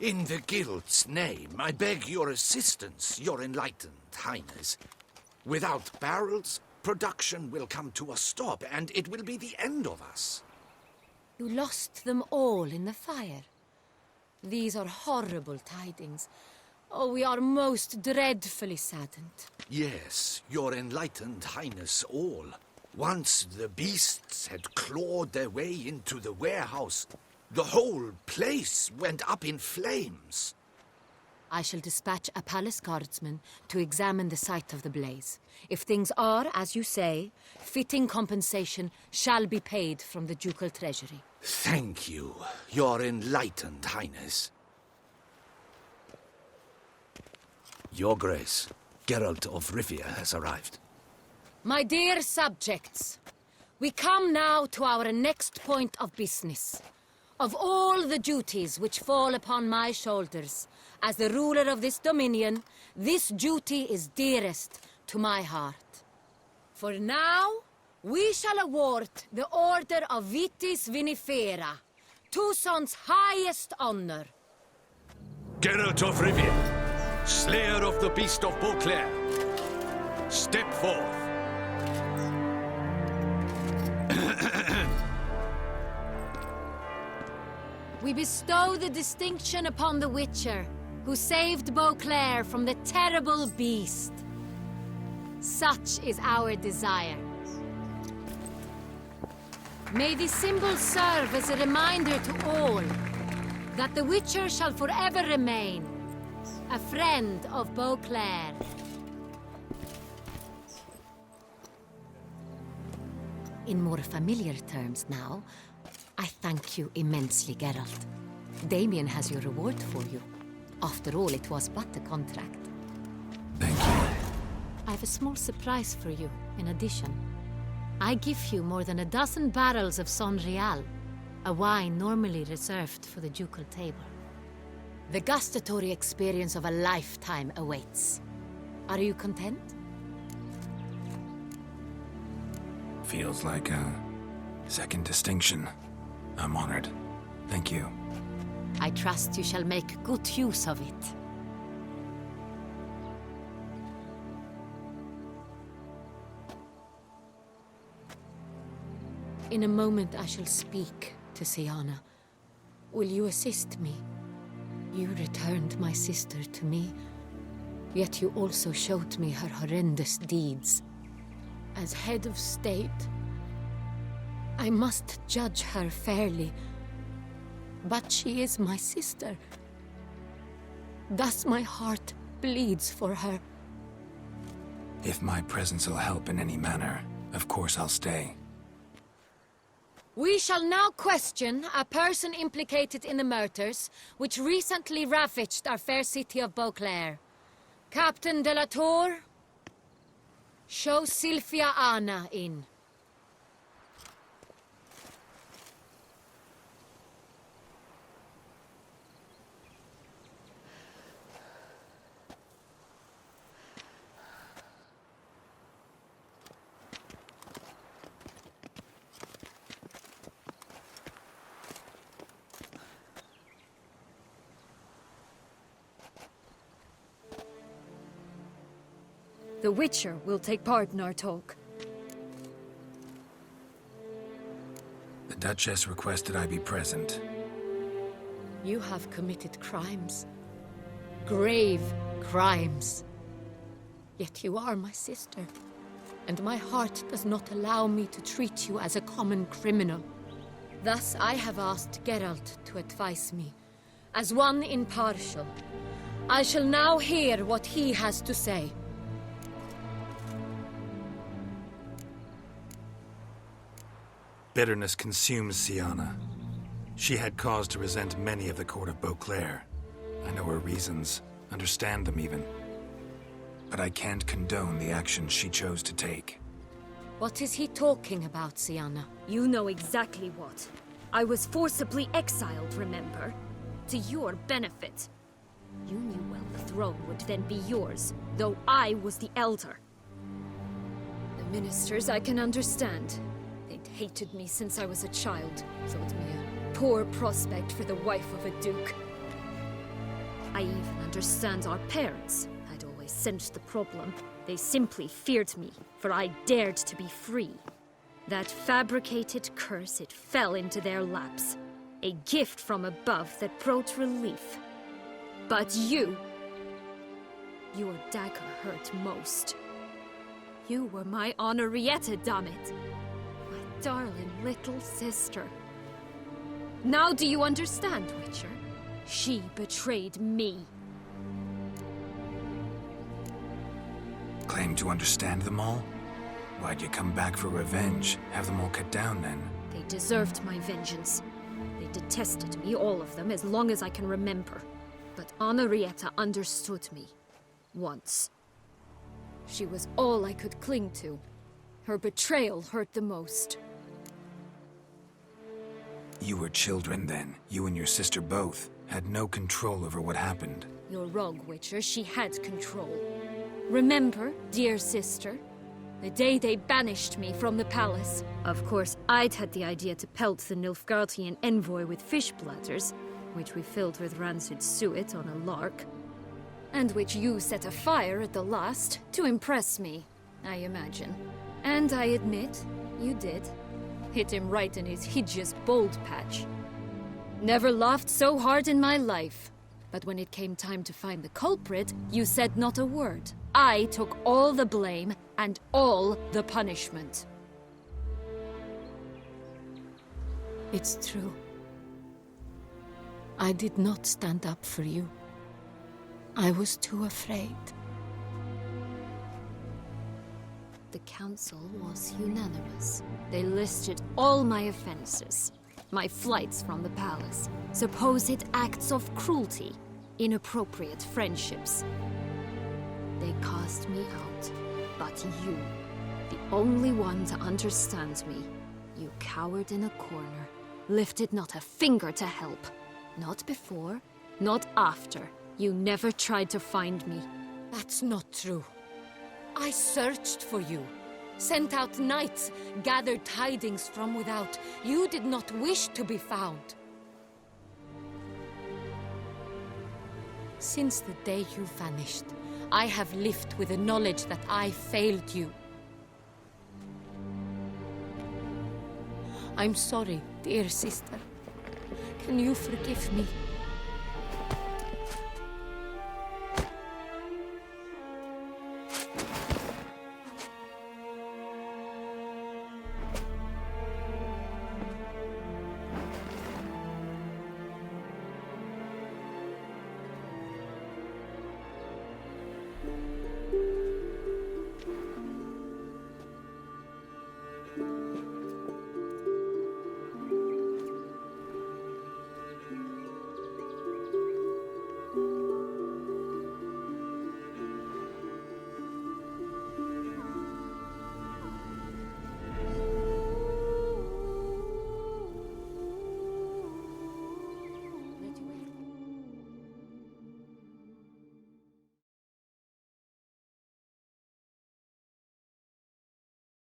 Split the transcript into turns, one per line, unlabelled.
In the guild's name, I beg your assistance, your enlightened highness. Without barrels, production will come to a stop, and it will be the end of us.
You lost them all in the fire. These are horrible tidings. Oh, we are most dreadfully saddened.
Yes, your enlightened highness all. Once the beasts had clawed their way into the warehouse, the whole place went up in flames.
I shall dispatch a palace guardsman to examine the site of the blaze. If things are, as you say, fitting compensation shall be paid from the ducal treasury.
Thank you, your enlightened highness. Your Grace, Geralt of Rivia has arrived.
My dear subjects, we come now to our next point of business. Of all the duties which fall upon my shoulders, as the ruler of this dominion, this duty is dearest to my heart. For now, we shall award the Order of Vitis Vinifera, Tucson's highest honor.
Geralt of Rivia, slayer of the beast of Beauclair, step forth.
We bestow the distinction upon the Witcher, who saved Beauclair from the terrible beast. Such is our desire. May this symbol serve as a reminder to all that the Witcher shall forever remain a friend of Beauclair. In more familiar terms now, I thank you immensely, Geralt. Damien has your reward for you. After all, it was but a contract.
Thank you.
I have a small surprise for you, in addition. I give you more than a dozen barrels of Son Real, a wine normally reserved for the ducal table. The gustatory experience of a lifetime awaits. Are you content?
Feels like a second distinction. I'm honored. Thank you.
I trust you shall make good use of it. In a moment I shall speak to Syanna. Will you assist me? You returned my sister to me, yet you also showed me her horrendous deeds. As head of state, I must judge her fairly. But she is my sister. Thus my heart bleeds for her.
If my presence will help in any manner, of course I'll stay.
We shall now question a person implicated in the murders which recently ravaged our fair city of Beauclair. Captain de la Tour, show Duchess Anna in.
The Witcher will take part in our talk.
The Duchess requested I be present.
You have committed crimes. Grave crimes. Yet you are my sister, and my heart does not allow me to treat you as a common criminal. Thus I have asked Geralt to advise me, as one impartial. I shall now hear what he has to say.
Bitterness consumes Syanna. She had cause to resent many of the court of Beauclair. I know her reasons, understand them even. But I can't condone the actions she chose to take.
What is he talking about, Syanna?
You know exactly what. I was forcibly exiled, remember? To your benefit. You knew well the throne would then be yours, though I was the elder. The ministers I can understand. They'd hated me since I was a child, thought me a poor prospect for the wife of a duke. I even understand our parents had always sensed the problem. They simply feared me, for I dared to be free. That fabricated curse, it fell into their laps. A gift from above that brought relief. But you... your dagger hurt most. You were my Henrietta, dammit. My darling little sister. Now do you understand, Witcher? She betrayed me.
Claim to understand them all? Why'd you come back for revenge? Have them all cut down, then?
They deserved my vengeance. They detested me, all of them, as long as I can remember. But Henrietta understood me. Once. She was all I could cling to. Her betrayal hurt the most.
You were children then. You and your sister both had no control over what happened.
You're wrong, Witcher. She had control. Remember, dear sister? The day they banished me from the palace. Of course, I'd had the idea to pelt the Nilfgaardian envoy with fish bladders, which we filled with rancid suet on a lark. And which you set afire at the last, to impress me, I imagine. And I admit, you did. Hit him right in his hideous bald patch. Never laughed so hard in my life. But when it came time to find the culprit, you said not a word. I took all the blame and all the punishment.
It's true. I did not stand up for you. I was too afraid.
The council was unanimous. They listed all my offenses. My flights from the palace, supposed acts of cruelty, inappropriate friendships. They cast me out, but you, the only one to understand me, you cowered in a corner, lifted not a finger to help. Not before, not after. You never tried to find me.
That's not true. I searched for you. Sent out knights, gathered tidings from without. You did not wish to be found. Since the day you vanished, I have lived with the knowledge that I failed you. I'm sorry, dear sister. Can you forgive me?